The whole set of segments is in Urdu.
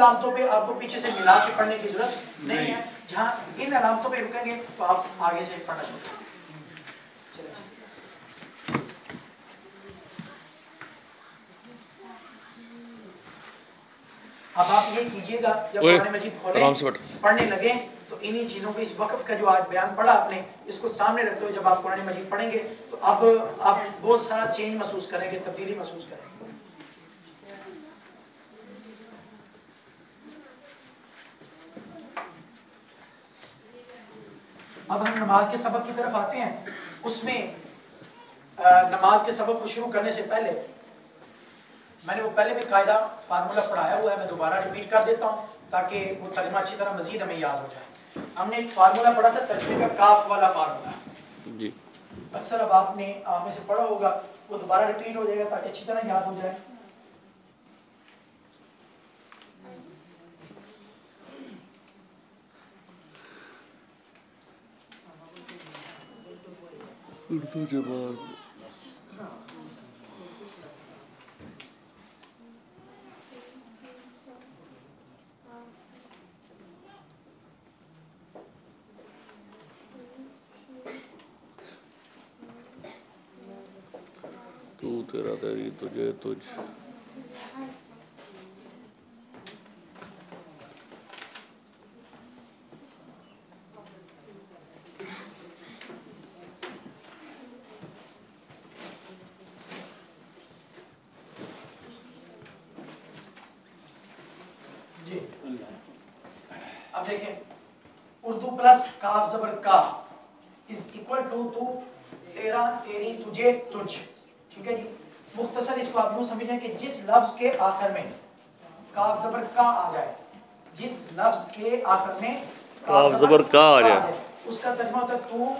علامتوں پہ آپ کو پیچھے سے ملا کے پڑھنے کی ضرورت نہیں ہے. جہاں ان علامتوں پہ رکیں گے تو آپ آگے سے پڑھنا شروع کریں. اب آپ یہ کیجئے گا جب قرآن مجید کھولیں پڑھنے لگیں تو انہی چیزوں کو اس وقف کا جو آج بیان پڑھا آپ نے اس کو سامنے رکھتے ہوئے جب آپ قرآن مجید پڑھیں گے تو اب آپ بہت سارا چینج محسوس کریں گے, تبدیلی محسوس کریں گے. اب ہم نماز کے سبق کی طرف آتے ہیں. اس میں نماز کے سبق کو شروع کرنے سے پہلے میں نے وہ پہلے بھی قاعدہ فارمولہ پڑھایا ہوا ہے, میں دوبارہ ریپیٹ کر دیتا ہوں تاکہ وہ ترجمہ اچھی طرح مزید ہمیں یاد ہو جائے. ہم نے ایک فارمولہ پڑھا تھا ترجمے کا کاف والا فارمولہ جی. اکثر اب آپ نے آپ میں سے پڑھا ہوگا, وہ دوبارہ ریپیٹ ہو جائے گا تاکہ اچھی طرح یاد ہو جائے. اردو جواب تو تیرا تیری تجھے تجھ جی. اب دیکھیں اردو پلس کاف زبر کا از اکول ٹو تیرا تیری تجھے تجھ. ٹھیک ہے جی. مختصر اس کو آپ یوں سمجھیں کہ جس لفظ کے آخر میں کاف زبر کا آ جائے, جس لفظ کے آخر میں کاف زبر کا آ جائے اس کا ترجمہ ہوتا ہے تو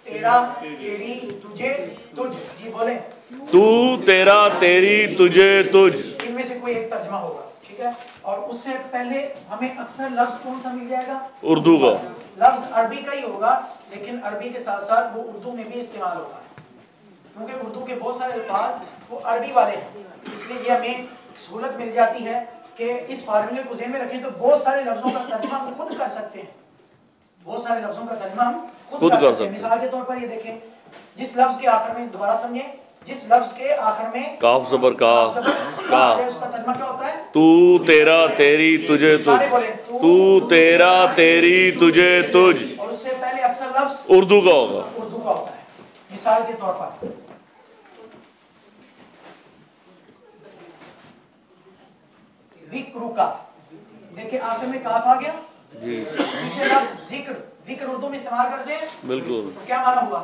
تیرا تیری تجھے تجھ. جی بولیں تو تیرا تیری تجھے تجھ. ان میں سے کوئی ایک ترجمہ ہوگا. ٹھیک ہے. اور اس سے پہلے ہمیں اکثر لفظ کون سا مل جائے گا؟ اردو کا. لفظ عربی کا ہی ہوگا لیکن عربی کے ساتھ ساتھ وہ اردو میں بھی استعمال ہوتا ہے کیونکہ اردو کے بہت سارے الفاظ وہ عربی والے ہیں. اس لیے یہ ہمیں سہولت مل جاتی ہے کہ اس فارمولے کو ذہن میں رکھیں تو بہت سارے لفظوں کا ترجمہ ہم خود کر سکتے ہیں. بہت سارے لفظوں کا ترجمہ ہم خود کر سکتے ہیں. مثال کے طور پر یہ دیکھیں, جس لفظ کے آخر میں, دوبارہ سمجھیں, جس لفظ کے آخر میں کاف زبر کا اس کا ترجمہ کیا ہوتا ہے؟ تو تیرا تیری تجھے تجھ. تو تیرا تیری تجھے تجھ. اور اس سے پہلے اکثر لفظ اردو کا ہوگا. اردو کا ہوتا ہے. مثال کے طور پر ذکر کا, دیکھیں آخر میں کاف آ گیا جی. پیچھے لفظ ذکر, ذکر اردو میں استعمال کرتے ہیں بالکل. تو کیا معنی ہوا؟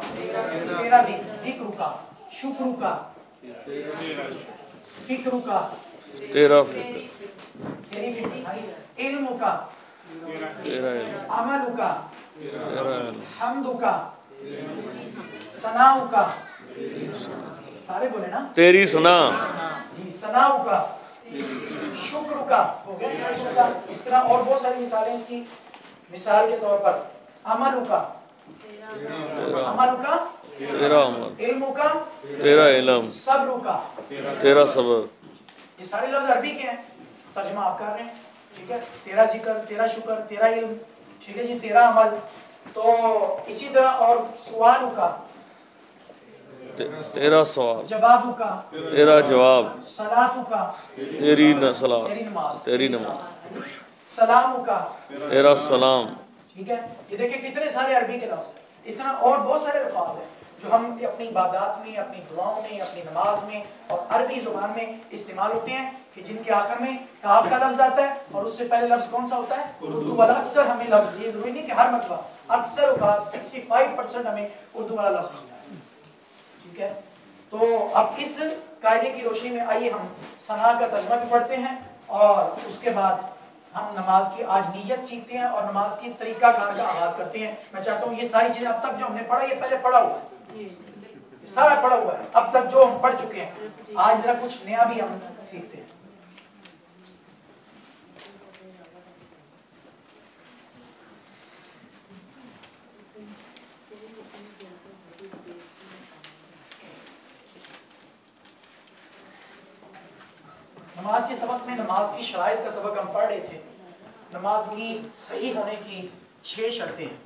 تیرا ذکر کا, شکر کا, فکر کا, تیرا فکر, تیری فکر, علم کا, تیرا علم, عمل کا, تیرا علم, حمد کا, ثنا کا, سارے بولے نا, تیری ثنا جی, ثنا کا, شکر کا, ہو گیا شکر کا. اس طرح اور بہت ساری مثالیں اس کی. مثال کے طور پر عمل کا, عمل کا, تیرا عمل, علم کا, تیرا علم, صبر کا. تیرا صبر. یہ سارے لفظ عربی کے ہیں, ترجمہ آپ کر رہے ہیں. ٹھیک ہے. تیرا ذکر, تیرا شکر, تیرا علم, ٹھیک ہے جی, تیرا عمل. تو اسی طرح اور سوال کا, تیرا سوال, جواب کا, تیرا جواب, صلاۃ کا, تیری صلاۃ, تیری نماز, تیری نماز, سلام کا, تیرا سلام. ٹھیک ہے. یہ دیکھیں کتنے سارے عربی کے لفظ ہیں. اس طرح اور بہت سارے الفاظ ہیں جو ہم اپنی عبادات میں, اپنی دعاؤں میں, اپنی نماز میں اور عربی زبان میں استعمال ہوتے ہیں کہ جن کے آخر میں کاف کا لفظ آتا ہے اور اس سے پہلے لفظ کون سا ہوتا ہے؟ اردو والا. اکثر ہمیں لفظ, یہ ضروری نہیں کہ ہر مرتبہ, اکثر اوقات 65% ہمیں اردو والا لفظ ملتا ہے. ٹھیک ہے. تو اب اس قاعدے کی روشنی میں آئیے ہم ثنا کا ترجمہ بھی پڑھتے ہیں اور اس کے بعد ہم نماز کی آج نیت سیکھتے ہیں اور نماز کی طریقہ کار کا آغاز کرتے ہیں. میں چاہتا ہوں یہ ساری چیزیں اب تک جو ہم نے پڑھا یہ پہلے پڑھا ہوا ہے, یہ سارا پڑھا ہوا ہے اب تک جو ہم پڑھ چکے ہیں. آج ذرا کچھ نیا بھی ہم سیکھتے ہیں. نماز آج کے سبق میں نماز کی شرائط کا سبق ہم پڑھ رہے تھے. نماز کی صحیح ہونے کی 6 شرطیں ہیں.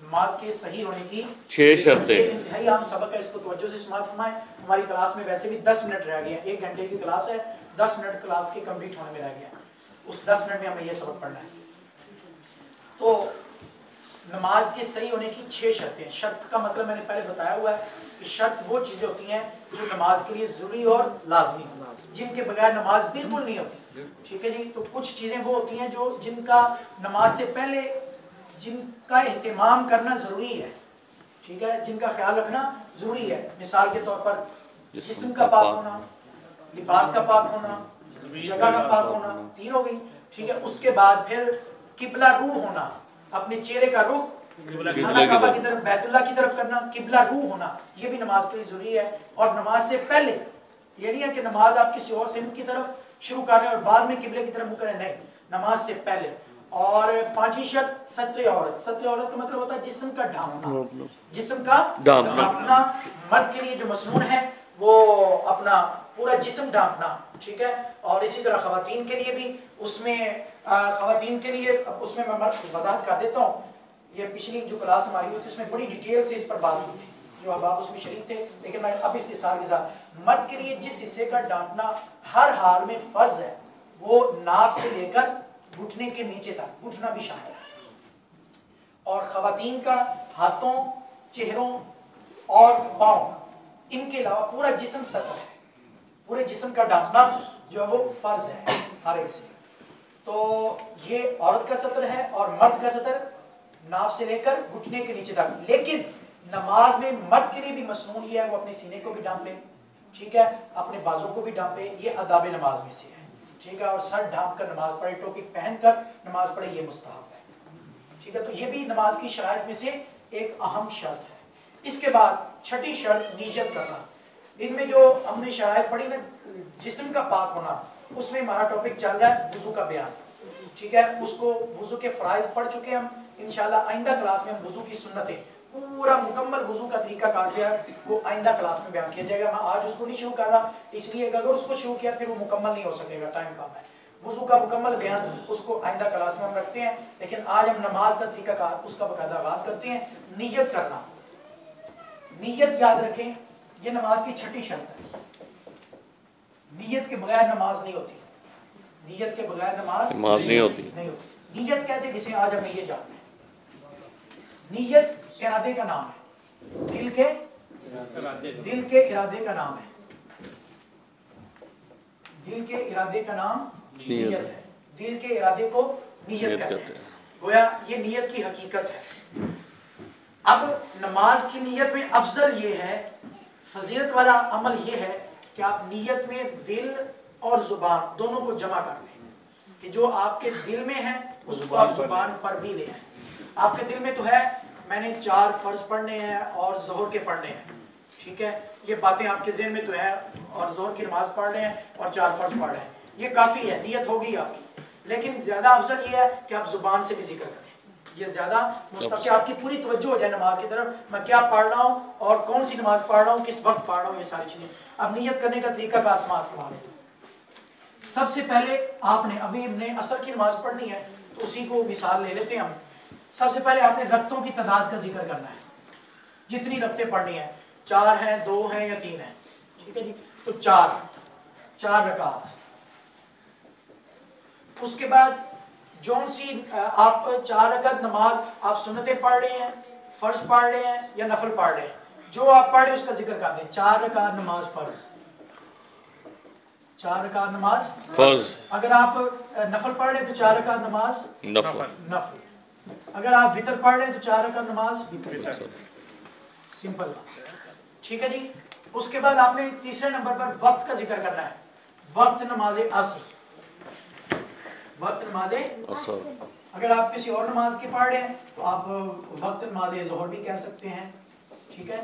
نماز کے صحیح ہونے کی 6 شرطیں. یہ انتہائی عام سبق ہے, اس کو توجہ سے سماعت فرمائیں. ہماری کلاس میں ویسے بھی 10 منٹ رہ گئے ہیں, 1 گھنٹے کی کلاس ہے, 10 منٹ کلاس کے کمپلیٹ ہونے میں رہ گیا. اس 10 منٹ میں ہمیں یہ سبق پڑھنا ہے. تو نماز کے صحیح ہونے کی 6 شرطیں. شرط کا مطلب میں نے پہلے بتایا ہوا ہے کہ شرط وہ چیزیں ہوتی ہیں جو نماز کے لیے ضروری اور لازمی ہوں, جن کے بغیر نماز بالکل نہیں ہوتی. ٹھیک ہے جی. تو کچھ چیزیں وہ ہوتی ہیں جو جن کا نماز سے پہلے جن کا اہتمام کرنا ضروری ہے. ٹھیک ہے, جن کا خیال رکھنا ضروری ہے. مثال کے طور پر جسم کا پاک ہونا, لباس کا پاک ہونا, جگہ کا پاک ہونا, 3 ہو گئی. ٹھیک ہے. اس کے بعد پھر قبلہ روح ہونا, اپنے چہرے کا رخ خانہ کعبہ کی طرف, بیت اللہ کی طرف کرنا, قبلہ روح ہونا, یہ بھی نماز کے لیے ضروری ہے. اور نماز سے پہلے یہ نہیں ہے کہ نماز آپ کسی اور سمت کی طرف شروع کر رہے ہیں اور بعد میں قبلے کی طرف منہ کریں, نہیں, نماز سے پہلے. اور 5ویں شرط ستر عورت. ستر عورت کا مطلب ہوتا ہے جسم کا ڈھانپنا. جسم کا ڈھانپنا. مرد کے لیے جو مسنون ہے وہ اپنا پورا جسم ڈھانپنا. ٹھیک ہے. اور اسی طرح خواتین کے لیے بھی اس میں خواتین کے لیے اس میں وضاحت کر دیتا ہوں. یہ پچھلی جو کلاس ہماری ہوئی تھی اس میں بڑی ڈیٹیل سے اس پر بات ہوئی تھی, جو اب آپ اس میں شریک تھے, لیکن میں اب اختصار کے ساتھ, مرد کے لیے جس حصے کا ڈانپنا ہر حال میں فرض ہے وہ ناف سے لے کر گھٹنے کے نیچے تک, گھٹنا بھی شامل ہے. اور خواتین کا ہاتھوں, چہروں اور پاؤں, ان کے علاوہ پورا جسم سطر ہے. پورے جسم کا ڈانپنا جو ہے وہ فرض ہے ہر ایک سے. تو یہ عورت کا سطر ہے. اور مرد کا سطر ناف سے لے کر گھٹنے کے نیچے تک. لیکن نماز میں مرد کے لیے بھی مسنون یہ ہے وہ اپنے سینے کو بھی ڈھانپے. ٹھیک ہے. اپنے بازوں کو بھی ڈھانپے. یہ آداب نماز میں سے ہے. ٹھیک ہے. اور سر ڈھانپ کر نماز پڑھے, ٹوپی پہن کر نماز پڑھے, یہ مستحب ہے. ٹھیک ہے. تو یہ بھی نماز کی شرائط میں سے ایک اہم شرط ہے. اس کے بعد 6ٹھی شرط نیت کرنا. ان میں جو ہم نے شرائط پڑھی نا, جسم کا پاک ہونا, اس میں ہمارا ٹاپک چل رہا ہے وضو کا بیان. ٹھیک ہے. اس کو وضو کے فرائض پڑھ چکے ہم. انشاءاللہ آئندہ کلاس میں ہم وضو کی سنتیں, پورا مکمل وضو کا طریقہ کار جو ہے وہ آئندہ کلاس میں بیان کیا جائے گا. میں آج اس کو نہیں شروع کر رہا, اس لیے اگر اس کو شروع کیا پھر وہ مکمل نہیں ہو سکے گا, ٹائم کم ہے. وضو کا مکمل بیان اس کو آئندہ کلاس میں ہم رکھتے ہیں. لیکن آج ہم نماز کا طریقہ کار اس کا باقاعدہ آغاز کرتے ہیں. نیت کرنا. نیت یاد رکھیں, یہ نماز کی 6ٹھی شرط ہے. نیت کے بغیر نماز نہیں ہوتی. نیت کے بغیر نماز نہیں ہوتی. نیت کہتے ہیں جسے آج ہمیں یہ جاننا ہے. نیت ارادے کا نام ہے. دل کے ارادے کا نام ہے. دل کے ارادے کا نام نیت ہے. دل کے ارادے کو نیت کہتے ہیں. گویا یہ نیت کی حقیقت ہے. اب نماز کی نیت میں افضل یہ ہے, فضیلت والا عمل یہ ہے کہ آپ نیت میں دل اور زبان دونوں کو جمع کر لیں, کہ جو آپ کے دل میں ہے اس کو آپ زبان پر بھی لیں. آپ کے دل میں تو ہے میں نے 4 فرض پڑھنے ہیں اور ظہر کے پڑھنے ہیں. ٹھیک ہے. یہ باتیں آپ کے ذہن میں تو ہے, اور ظہر کی نماز پڑھ رہے ہیں اور 4 فرض پڑھ رہے ہیں, یہ کافی ہے, نیت ہوگی آپ کی. لیکن زیادہ افضل یہ ہے کہ آپ زبان سے بھی ذکر کریں. یہ زیادہ مستقل, آپ کی پوری توجہ ہو جائے نماز کی طرف, میں کیا پڑھ رہا ہوں اور کون سی نماز پڑھ رہا ہوں, کس وقت پڑھ رہا ہوں, یہ ساری چیزیں. اب نیت کرنے کا طریقہ کار سماعت فرما دیں. سب سے پہلے آپ نے ابھی ہم نے عصر کی نماز پڑھنی ہے تو اسی کو مثال لے لیتے ہیں ہم. سب سے پہلے آپ نے رکعتوں کی تعداد کا ذکر کرنا ہے, جتنی رکعتیں پڑھنی ہیں, 4 ہیں, 2 ہیں یا 3 ہیں. ٹھیک ہے جی. تو 4 رکعات. اس کے بعد جون سی آپ 4 رکعت نماز آپ سنتیں پڑھ رہے ہیں, فرض پڑھ رہے ہیں یا نفل پڑھ رہے ہیں, جو آپ پڑھ رہے ہیں اس کا ذکر کر دیں. 4 رکعت نماز فرض, 4 رکعت نماز فرض. اگر آپ نفل پڑھ رہے ہیں تو 4 رکعت نماز نفل. اگر آپ وتر پڑھ رہے ہیں تو 4 رکعت نماز وتر. سمپل. ٹھیک ہے جی. اس کے بعد آپ نے تیسرے نمبر پر وقت کا ذکر کرنا ہے. وقت نماز عصر. وقت نماز عصر. اگر آپ کسی اور نماز کے پڑھ رہے ہیں تو آپ وقت نماز ظہر بھی کہہ سکتے ہیں. ٹھیک ہے.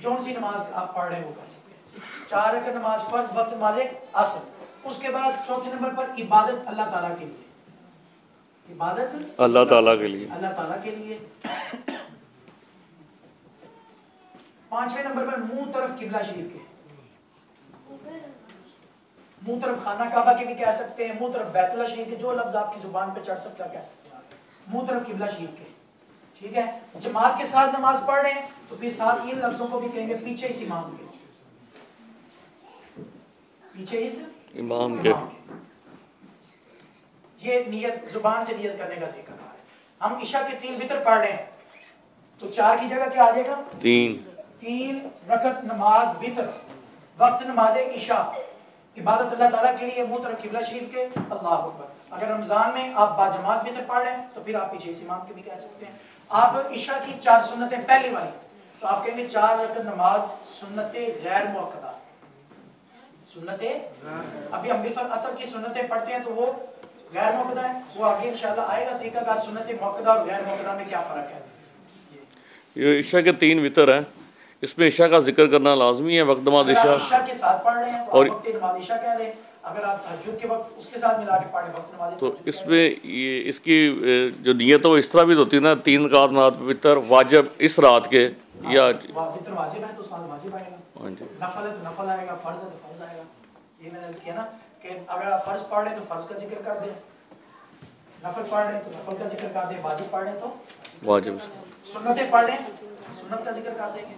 جون سی نماز آپ پڑھ رہے ہیں وہ کہہ سکتے ہیں. 4 رکعت نماز فرض, وقت نماز عصر. اس کے بعد چوتھے نمبر پر عبادت اللہ تعالیٰ کے لیے. عبادت اللہ تعالیٰ کے لیے. اللہ تعالیٰ کے لیے. 5ویں نمبر پر منہ طرف قبلہ شریف کے. منہ طرف خانہ کعبہ کے بھی کہہ سکتے ہیں, منہ طرف بیت اللہ شریف کے, جو لفظ آپ کی زبان پہ چڑھ سکتا ہے کہہ سکتے ہیں, منہ طرف قبلہ شریف کے. ٹھیک ہے, جماعت کے ساتھ نماز پڑھ رہے ہیں تو پھر ساتھ ان لفظوں کو بھی کہیں گے پیچھے اس امام کے, پیچھے اس امام کے. یہ نیت زبان سے نیت کرنے کا طریقہ ہے. ہم عشاء کے 3 وتر پڑھ رہے ہیں تو 4 کی جگہ کیا آ جائے گا؟ 3 رکعت نماز وتر, وقت نماز عشاء, عبادت اللہ تعالیٰ کے لیے, منہ طرف قبلہ شریف کے, اللہ اکبر. اگر رمضان میں آپ باجماعت وتر پڑھ رہے ہیں تو پھر آپ پیچھے اس امام کے بھی کہہ سکتے ہیں. آپ عشاء کی 4 سنتیں پہلی والی تو آپ کہیں گے 4 رکعت نماز سنت غیر موقدہ, سنتیں. ابھی ہم بالفعل اثر کی سنتیں پڑھتے ہیں تو وہ غیر موقدہ ہے, وہ آگے انشاءاللہ آئے گا طریقہ کار سنت موقدہ اور غیر موقدہ میں کیا فرق ہے. یہ عشاء کے 3 وتر ہیں, اس میں عشاء کا ذکر کرنا لازمی ہے وقت نماز عشاء. عشاء کے ساتھ پڑھ رہے ہیں تو آپ وقت نماز عشاء کہہ لیں, اگر آپ تہجد کے وقت اس کے ساتھ ملا کے پڑھیں وقت نماز, تو اس میں یہ اس کی جو نیت ہے وہ اس طرح بھی ہوتی ہے نا, 3 رکعت وتر واجب اس رات کے, یا وتر واجب ہے تو ساتھ واجب آئے گا, نفل ہے تو نفل آئے گا, فرض ہے تو فرض آئے گا. یہ میں نے عرض کیا نا کہ اگر آپ فرض پڑھ رہے ہیں تو فرض کا ذکر کر دیں, نفل پڑھ رہے ہیں تو نفل کا ذکر کر دیں, واجب پڑھ رہے ہیں تو واجب, سنتیں پڑھ رہے ہیں سنت کا ذکر کر دیں گے.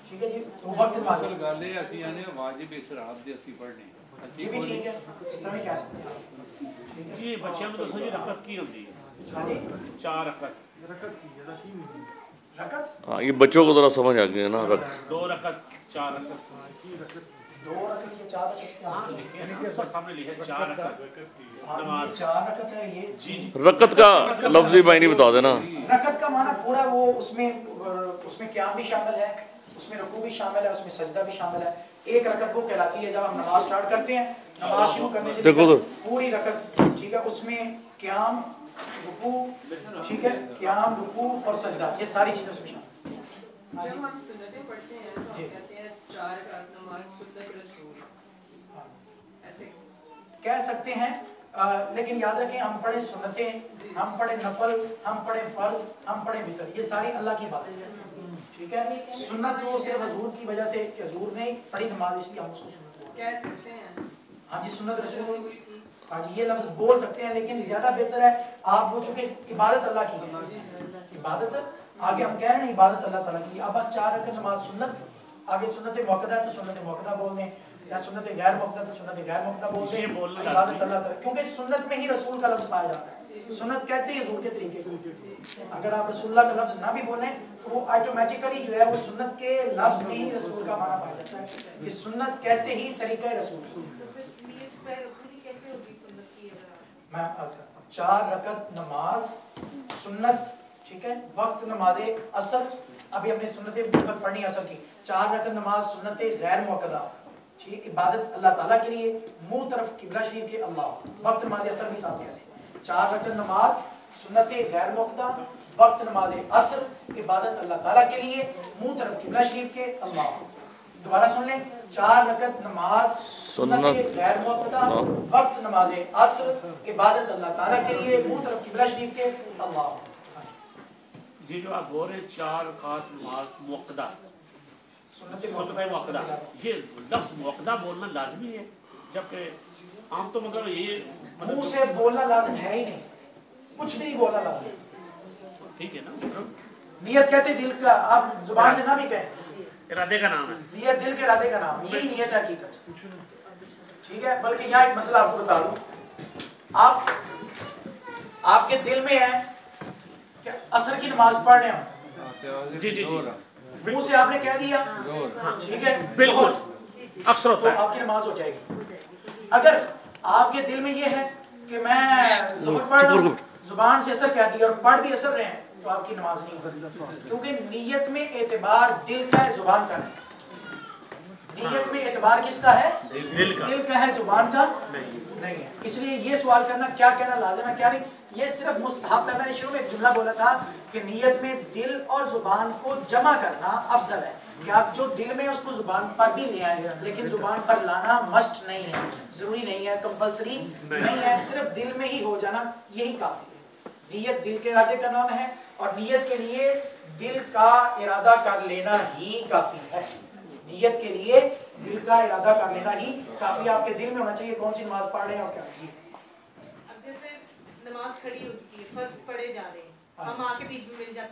ٹھیک ہے جی, تو وقت اصل گل ہے اسی یعنی واجب اس رات دے اسی پڑھنے ہیں, یہ بھی ٹھیک ہے, اس طرح کہہ سکتے ہیں جی. بچیاں میں دسو جی رکعت کی ہوتی ہے؟ ہاں جی 4 رکعت. رکعت کی جگہ کی ہوتی ہے رکعت, ہاں یہ بچوں کو ذرا سمجھ آ گیا نا. 2 رکعت 4 رکعت کی رکعت, 2 رکعت یا 4 رکعت, سامنے لکھے 4 رکعت نماز 4 رکعت ہے یہ. جی رکعت کا لفظی معنی بتا دینا. رکعت کا معنی پورا وہ اس میں قیام بھی شامل ہے, اس میں رکوع بھی شامل ہے, اس میں سجدہ بھی شامل ہے. ایک رکعت وہ کہلاتی ہے جب ہم نماز سٹارٹ کرتے ہیں, نماز شروع کرنے سے پوری رکعت, ٹھیک ہے, اس میں قیام رکوع, ٹھیک ہے, قیام رکوع اور سجدہ, یہ ساری چیزیں اس میں شامل ہیں. جب ہم سنتیں پڑھتے ہیں تو ہم کہتے ہیں 4 رکعت نماز سنت رسول, ایسے کہہ سکتے ہیں, لیکن یاد رکھیں ہم پڑھیں سنتیں, ہم پڑھیں نفل, ہم پڑھیں فرض, ہم پڑھیں وتر, یہ ساری اللہ کی باتیں ہیں. ٹھیک ہے, سنت وہ صرف حضور کی وجہ سے کہ حضور نے پڑھی نماز اس لیے ہم اس کو سنت بولتے ہیں. کہہ سکتے ہیں ہاں جی سنت رسول, ہاں جی یہ لفظ بول سکتے ہیں, لیکن زیادہ بہتر ہے آپ وہ چونکہ عبادت اللہ کی ہے, عبادت آگے ہم کہہ رہے ہیں عبادت اللہ تعالیٰ کی. اب 4 رکعت نماز سنت, آگے سنت موقدہ ہے تو سنت موقدہ بول دیں, یا سنت غیر موقدہ تو سنت غیر موقدہ بول دیں, عبادت اللہ تعالیٰ, کیونکہ سنت میں ہی رسول کا لفظ پایا جاتا ہے. سنت کہتے ہیں حضور کے طریقے کو, اگر آپ رسول اللہ کا لفظ نہ بھی بولیں تو وہ آٹومیٹیکلی جو ہے وہ سنت کے لفظ میں ہی رسول کا معنی پایا جاتا ہے کہ سنت کہتے ہی طریقہ رسول. میں 4 رکعت نماز سنت, ٹھیک ہے, وقت نماز عصر, ابھی ہم نے سنت مفرد پڑھنی عصر کی, 4 رکعت نماز سنت غیر موقدہ, ٹھیک, عبادت اللہ تعالیٰ کے لیے, منہ طرف قبلہ شریف کے, اللہ, وقت نماز عصر بھی ساتھ کہتے ہیں. 4 رکعت نماز سنت غیر موقدہ, وقت نماز عصر, عبادت اللہ تعالیٰ کے لیے, منہ طرف قبلہ شریف کے, اللہ. دوبارہ سن لیں, 4 رکعت نماز سنت غیر موقدہ, وقت نماز عصر, عبادت اللہ تعالیٰ کے لیے, منہ طرف قبلہ شریف کے, اللہ. جی جو آپ بول رہے ہیں 4 رکعت نماز موقدہ, سنت موقدہ, یہ لفظ موقدہ بولنا لازمی ہے, جبکہ عام تو مگر یہ منہ سے بولنا لازم ہے ہی نہیں, کچھ بھی نہیں بولنا لازم, ٹھیک ہے نا. نیت کہتے دل کا, آپ زبان سے نہ بھی کہیں, ارادے کا نام ہے نیت, دل کے ارادے کا نام, یہی نیت ہے حقیقت. ٹھیک ہے, بلکہ یہاں ایک مسئلہ آپ کو بتا دوں, آپ کے دل میں ہے کہ عصر کی نماز پڑھ رہے ہیں, جی جی جی, منہ سے آپ نے کہہ دیا, ٹھیک ہے, بالکل اکثر تو آپ کی نماز ہو جائے گی. اگر آپ کے دل میں یہ ہے کہ میں ظہر پڑھ رہا ہوں, زبان سے اثر کہہ دیا اور پڑھ بھی اثر رہے ہیں, تو آپ کی نماز نہیں ہوگی, کیونکہ نیت میں اعتبار دل کا ہے, زبان کا ہے. نیت میں اعتبار کس کا ہے؟ دل کا ہے, زبان کا نہیں ہے. اس لیے یہ سوال کرنا کیا کہنا لازم ہے کیا نہیں, یہ صرف مستحب ہے. میں نے شروع میں ایک جملہ بولا تھا کہ نیت میں دل اور زبان کو جمع کرنا افضل ہے, کہ آپ جو دل میں اس کو زبان پر بھی لے آئیں, لیکن زبان پر لانا مسٹ نہیں ہے, ضروری نہیں ہے, کمپلسری نہیں ہے, صرف دل میں ہی ہو جانا یہی کافی ہے. نیت دل کے ارادے کا نام ہے, اور نیت کے لیے دل کا ارادہ کر لینا ہی کافی ہے. نیت کے لیے دل کا ارادہ کر لینا ہی کافی، آپ کے دل میں ہونا چاہیے کون سی نماز پڑھ رہے ہیں اور کیا. جی اب جیسے نماز کھڑی ہو چکی ہے، فرض پڑھے جا رہے ہیں، ہم آ کے بیچ میں مل جاتے ہیں